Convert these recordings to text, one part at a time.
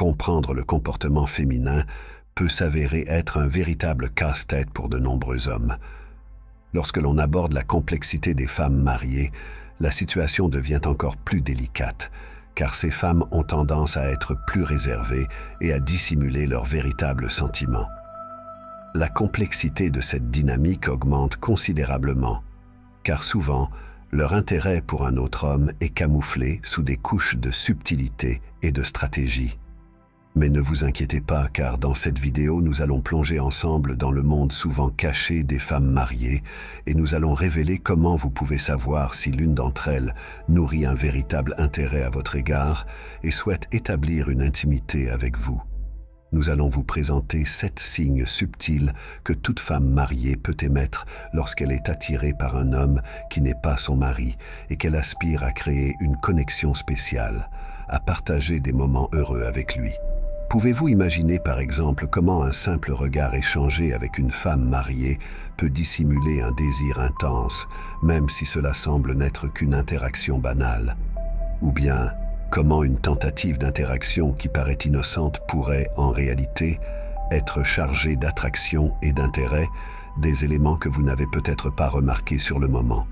Comprendre le comportement féminin peut s'avérer être un véritable casse-tête pour de nombreux hommes. Lorsque l'on aborde la complexité des femmes mariées, la situation devient encore plus délicate, car ces femmes ont tendance à être plus réservées et à dissimuler leurs véritables sentiments. La complexité de cette dynamique augmente considérablement, car souvent, leur intérêt pour un autre homme est camouflé sous des couches de subtilité et de stratégie. Mais ne vous inquiétez pas, car dans cette vidéo, nous allons plonger ensemble dans le monde souvent caché des femmes mariées et nous allons révéler comment vous pouvez savoir si l'une d'entre elles nourrit un véritable intérêt à votre égard et souhaite établir une intimité avec vous. Nous allons vous présenter 7 signes subtils que toute femme mariée peut émettre lorsqu'elle est attirée par un homme qui n'est pas son mari et qu'elle aspire à créer une connexion spéciale, à partager des moments heureux avec lui. Pouvez-vous imaginer par exemple comment un simple regard échangé avec une femme mariée peut dissimuler un désir intense, même si cela semble n'être qu'une interaction banale? Ou bien, comment une tentative d'interaction qui paraît innocente pourrait, en réalité, être chargée d'attraction et d'intérêt, des éléments que vous n'avez peut-être pas remarqués sur le moment.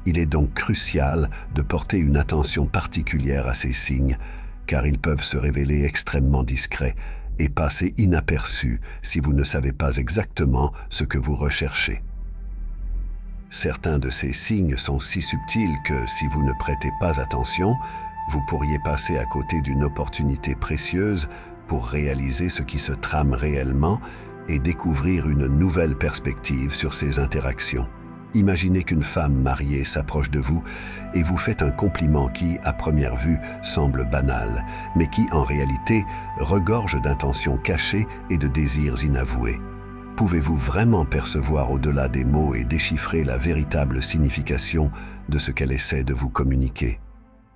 Il est donc crucial de porter une attention particulière à ces signes, car ils peuvent se révéler extrêmement discrets et passer inaperçus si vous ne savez pas exactement ce que vous recherchez. Certains de ces signes sont si subtils que, si vous ne prêtez pas attention, vous pourriez passer à côté d'une opportunité précieuse pour réaliser ce qui se trame réellement et découvrir une nouvelle perspective sur ces interactions. Imaginez qu'une femme mariée s'approche de vous et vous fait un compliment qui, à première vue, semble banal, mais qui, en réalité, regorge d'intentions cachées et de désirs inavoués. Pouvez-vous vraiment percevoir au-delà des mots et déchiffrer la véritable signification de ce qu'elle essaie de vous communiquer?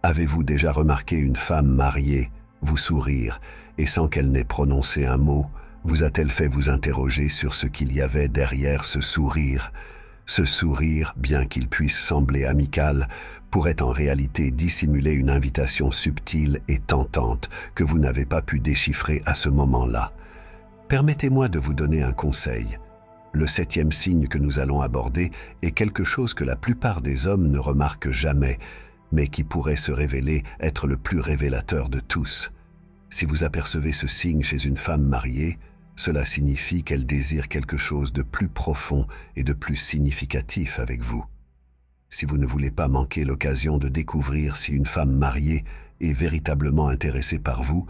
Avez-vous déjà remarqué une femme mariée vous sourire et sans qu'elle n'ait prononcé un mot, vous a-t-elle fait vous interroger sur ce qu'il y avait derrière ce sourire? Ce sourire, bien qu'il puisse sembler amical, pourrait en réalité dissimuler une invitation subtile et tentante que vous n'avez pas pu déchiffrer à ce moment-là. Permettez-moi de vous donner un conseil. Le 7e signe que nous allons aborder est quelque chose que la plupart des hommes ne remarquent jamais, mais qui pourrait se révéler être le plus révélateur de tous. Si vous apercevez ce signe chez une femme mariée, cela signifie qu'elle désire quelque chose de plus profond et de plus significatif avec vous. Si vous ne voulez pas manquer l'occasion de découvrir si une femme mariée est véritablement intéressée par vous,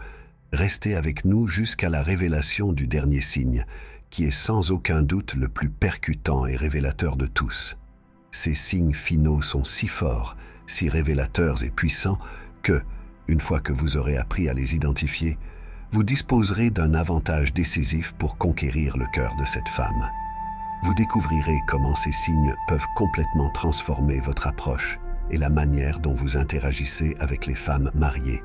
restez avec nous jusqu'à la révélation du dernier signe, qui est sans aucun doute le plus percutant et révélateur de tous. Ces signes finaux sont si forts, si révélateurs et puissants que, une fois que vous aurez appris à les identifier, vous disposerez d'un avantage décisif pour conquérir le cœur de cette femme. Vous découvrirez comment ces signes peuvent complètement transformer votre approche et la manière dont vous interagissez avec les femmes mariées.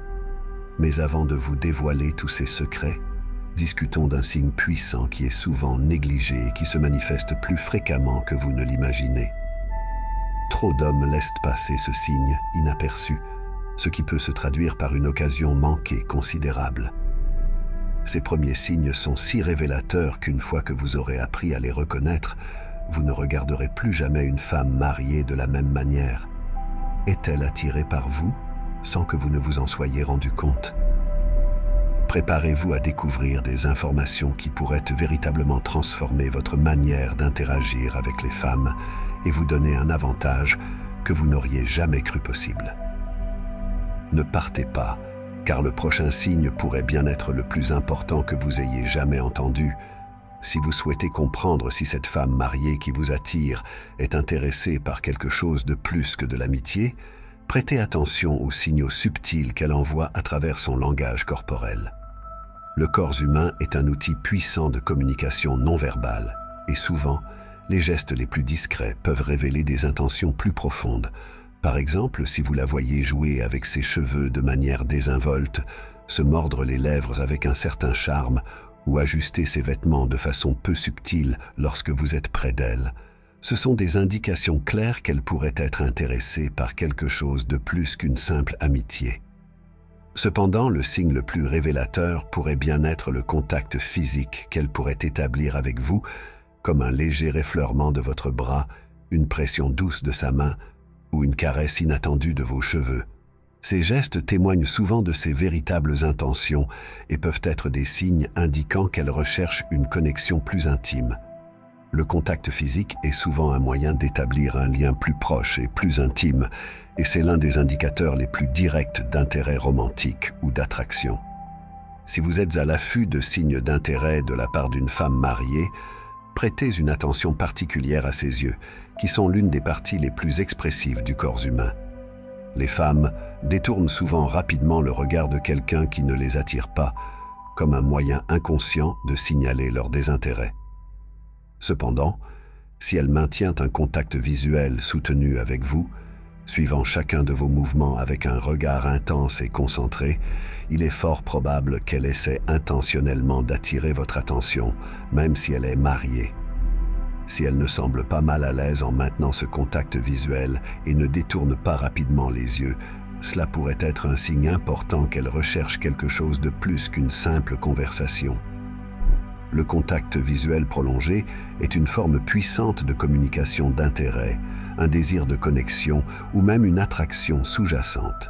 Mais avant de vous dévoiler tous ces secrets, discutons d'un signe puissant qui est souvent négligé et qui se manifeste plus fréquemment que vous ne l'imaginez. Trop d'hommes laissent passer ce signe inaperçu, ce qui peut se traduire par une occasion manquée considérable. Ces premiers signes sont si révélateurs qu'une fois que vous aurez appris à les reconnaître, vous ne regarderez plus jamais une femme mariée de la même manière. Est-elle attirée par vous sans que vous ne vous en soyez rendu compte? Préparez-vous à découvrir des informations qui pourraient véritablement transformer votre manière d'interagir avec les femmes et vous donner un avantage que vous n'auriez jamais cru possible. Ne partez pas, car le prochain signe pourrait bien être le plus important que vous ayez jamais entendu. Si vous souhaitez comprendre si cette femme mariée qui vous attire est intéressée par quelque chose de plus que de l'amitié, prêtez attention aux signaux subtils qu'elle envoie à travers son langage corporel. Le corps humain est un outil puissant de communication non verbale, et souvent, les gestes les plus discrets peuvent révéler des intentions plus profondes. Par exemple, si vous la voyez jouer avec ses cheveux de manière désinvolte, se mordre les lèvres avec un certain charme ou ajuster ses vêtements de façon peu subtile lorsque vous êtes près d'elle, ce sont des indications claires qu'elle pourrait être intéressée par quelque chose de plus qu'une simple amitié. Cependant, le signe le plus révélateur pourrait bien être le contact physique qu'elle pourrait établir avec vous, comme un léger effleurement de votre bras, une pression douce de sa main ou une caresse inattendue de vos cheveux. Ces gestes témoignent souvent de ses véritables intentions et peuvent être des signes indiquant qu'elle recherche une connexion plus intime. Le contact physique est souvent un moyen d'établir un lien plus proche et plus intime, et c'est l'un des indicateurs les plus directs d'intérêt romantique ou d'attraction. Si vous êtes à l'affût de signes d'intérêt de la part d'une femme mariée, prêtez une attention particulière à ses yeux, qui sont l'une des parties les plus expressives du corps humain. Les femmes détournent souvent rapidement le regard de quelqu'un qui ne les attire pas, comme un moyen inconscient de signaler leur désintérêt. Cependant, si elle maintient un contact visuel soutenu avec vous, suivant chacun de vos mouvements avec un regard intense et concentré, il est fort probable qu'elle essaie intentionnellement d'attirer votre attention, même si elle est mariée. Si elle ne semble pas mal à l'aise en maintenant ce contact visuel et ne détourne pas rapidement les yeux, cela pourrait être un signe important qu'elle recherche quelque chose de plus qu'une simple conversation. Le contact visuel prolongé est une forme puissante de communication d'intérêt, un désir de connexion ou même une attraction sous-jacente.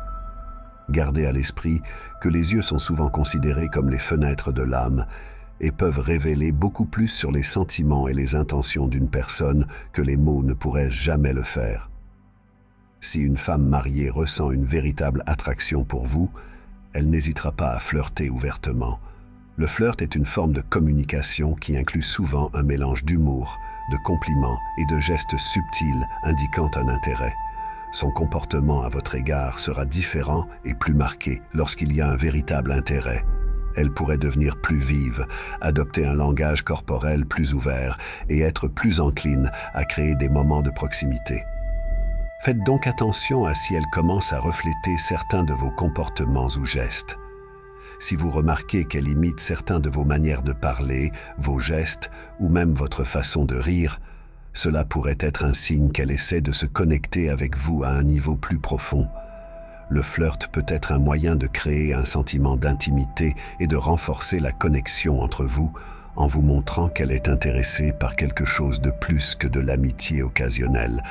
Gardez à l'esprit que les yeux sont souvent considérés comme les fenêtres de l'âme et peuvent révéler beaucoup plus sur les sentiments et les intentions d'une personne que les mots ne pourraient jamais le faire. Si une femme mariée ressent une véritable attraction pour vous, elle n'hésitera pas à flirter ouvertement. Le flirt est une forme de communication qui inclut souvent un mélange d'humour, de compliments et de gestes subtils indiquant un intérêt. Son comportement à votre égard sera différent et plus marqué lorsqu'il y a un véritable intérêt. Elle pourrait devenir plus vive, adopter un langage corporel plus ouvert et être plus encline à créer des moments de proximité. Faites donc attention à si elle commence à refléter certains de vos comportements ou gestes. Si vous remarquez qu'elle imite certains de vos manières de parler, vos gestes ou même votre façon de rire, cela pourrait être un signe qu'elle essaie de se connecter avec vous à un niveau plus profond. Le flirt peut être un moyen de créer un sentiment d'intimité et de renforcer la connexion entre vous en vous montrant qu'elle est intéressée par quelque chose de plus que de l'amitié occasionnelle.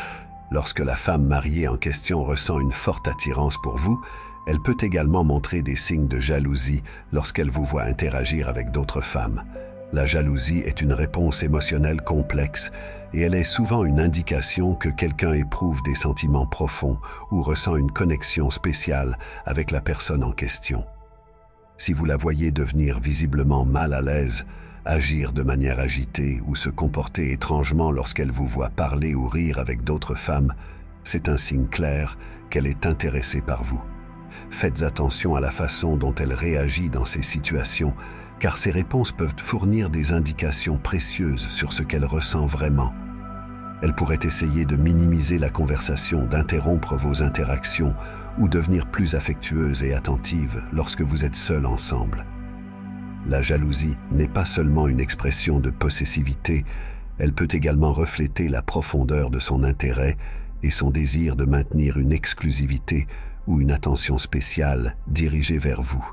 Lorsque la femme mariée en question ressent une forte attirance pour vous, elle peut également montrer des signes de jalousie lorsqu'elle vous voit interagir avec d'autres femmes. La jalousie est une réponse émotionnelle complexe et elle est souvent une indication que quelqu'un éprouve des sentiments profonds ou ressent une connexion spéciale avec la personne en question. Si vous la voyez devenir visiblement mal à l'aise, agir de manière agitée ou se comporter étrangement lorsqu'elle vous voit parler ou rire avec d'autres femmes, c'est un signe clair qu'elle est intéressée par vous. Faites attention à la façon dont elle réagit dans ces situations, car ces réponses peuvent fournir des indications précieuses sur ce qu'elle ressent vraiment. Elle pourrait essayer de minimiser la conversation, d'interrompre vos interactions ou devenir plus affectueuse et attentive lorsque vous êtes seuls ensemble. La jalousie n'est pas seulement une expression de possessivité, elle peut également refléter la profondeur de son intérêt et son désir de maintenir une exclusivité ou une attention spéciale dirigée vers vous.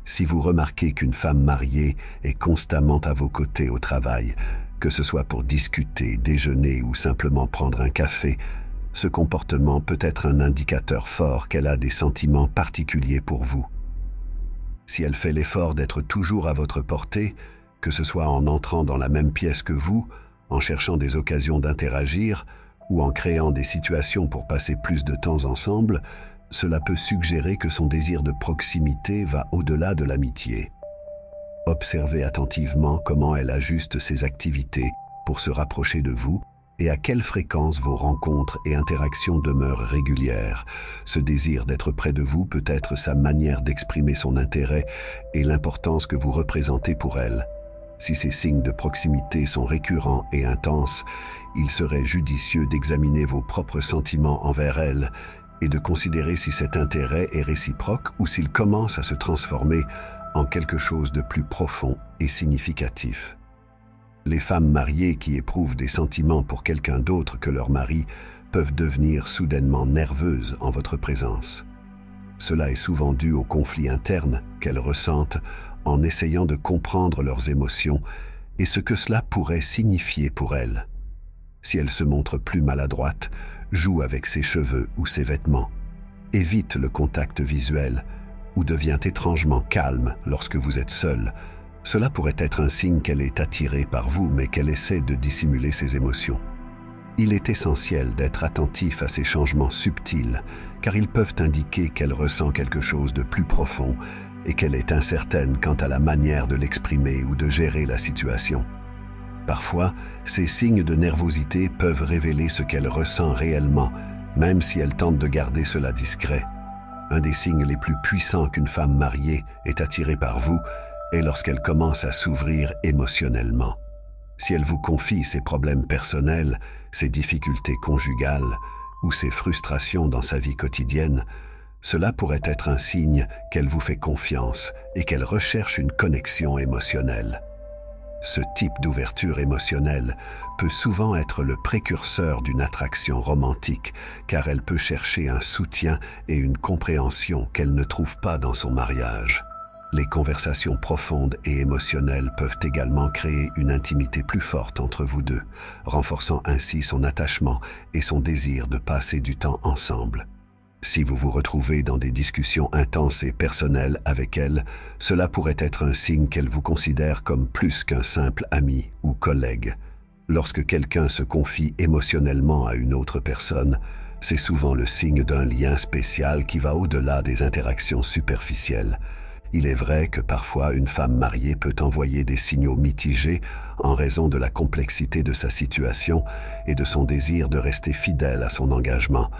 Si vous remarquez qu'une femme mariée est constamment à vos côtés au travail, que ce soit pour discuter, déjeuner ou simplement prendre un café, ce comportement peut être un indicateur fort qu'elle a des sentiments particuliers pour vous. Si elle fait l'effort d'être toujours à votre portée, que ce soit en entrant dans la même pièce que vous, en cherchant des occasions d'interagir ou en créant des situations pour passer plus de temps ensemble, cela peut suggérer que son désir de proximité va au-delà de l'amitié. Observez attentivement comment elle ajuste ses activités pour se rapprocher de vous et à quelle fréquence vos rencontres et interactions demeurent régulières. Ce désir d'être près de vous peut être sa manière d'exprimer son intérêt et l'importance que vous représentez pour elle. Si ces signes de proximité sont récurrents et intenses, il serait judicieux d'examiner vos propres sentiments envers elle et de considérer si cet intérêt est réciproque ou s'il commence à se transformer en quelque chose de plus profond et significatif. Les femmes mariées qui éprouvent des sentiments pour quelqu'un d'autre que leur mari peuvent devenir soudainement nerveuses en votre présence. Cela est souvent dû aux conflits internes qu'elles ressentent en essayant de comprendre leurs émotions et ce que cela pourrait signifier pour elles. Si elle se montre plus maladroite, joue avec ses cheveux ou ses vêtements, évite le contact visuel ou devient étrangement calme lorsque vous êtes seul, cela pourrait être un signe qu'elle est attirée par vous mais qu'elle essaie de dissimuler ses émotions. Il est essentiel d'être attentif à ces changements subtils car ils peuvent indiquer qu'elle ressent quelque chose de plus profond et qu'elle est incertaine quant à la manière de l'exprimer ou de gérer la situation. Parfois, ces signes de nervosité peuvent révéler ce qu'elle ressent réellement, même si elle tente de garder cela discret. Un des signes les plus puissants qu'une femme mariée est attirée par vous est lorsqu'elle commence à s'ouvrir émotionnellement. Si elle vous confie ses problèmes personnels, ses difficultés conjugales ou ses frustrations dans sa vie quotidienne, cela pourrait être un signe qu'elle vous fait confiance et qu'elle recherche une connexion émotionnelle. Ce type d'ouverture émotionnelle peut souvent être le précurseur d'une attraction romantique, car elle peut chercher un soutien et une compréhension qu'elle ne trouve pas dans son mariage. Les conversations profondes et émotionnelles peuvent également créer une intimité plus forte entre vous deux, renforçant ainsi son attachement et son désir de passer du temps ensemble. Si vous vous retrouvez dans des discussions intenses et personnelles avec elle, cela pourrait être un signe qu'elle vous considère comme plus qu'un simple ami ou collègue. Lorsque quelqu'un se confie émotionnellement à une autre personne, c'est souvent le signe d'un lien spécial qui va au-delà des interactions superficielles. Il est vrai que parfois une femme mariée peut envoyer des signaux mitigés en raison de la complexité de sa situation et de son désir de rester fidèle à son engagement.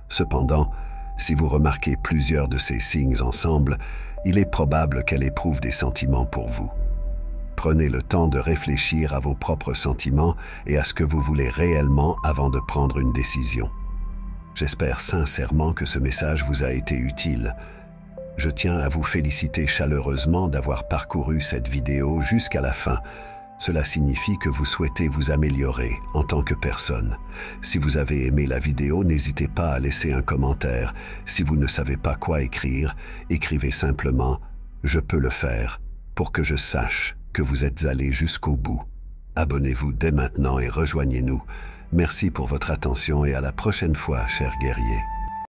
Cependant, si vous remarquez plusieurs de ces signes ensemble, il est probable qu'elle éprouve des sentiments pour vous. Prenez le temps de réfléchir à vos propres sentiments et à ce que vous voulez réellement avant de prendre une décision. J'espère sincèrement que ce message vous a été utile. Je tiens à vous féliciter chaleureusement d'avoir parcouru cette vidéo jusqu'à la fin. Cela signifie que vous souhaitez vous améliorer en tant que personne. Si vous avez aimé la vidéo, n'hésitez pas à laisser un commentaire. Si vous ne savez pas quoi écrire, écrivez simplement « Je peux le faire » pour que je sache que vous êtes allé jusqu'au bout. Abonnez-vous dès maintenant et rejoignez-nous. Merci pour votre attention et à la prochaine fois, chers guerriers.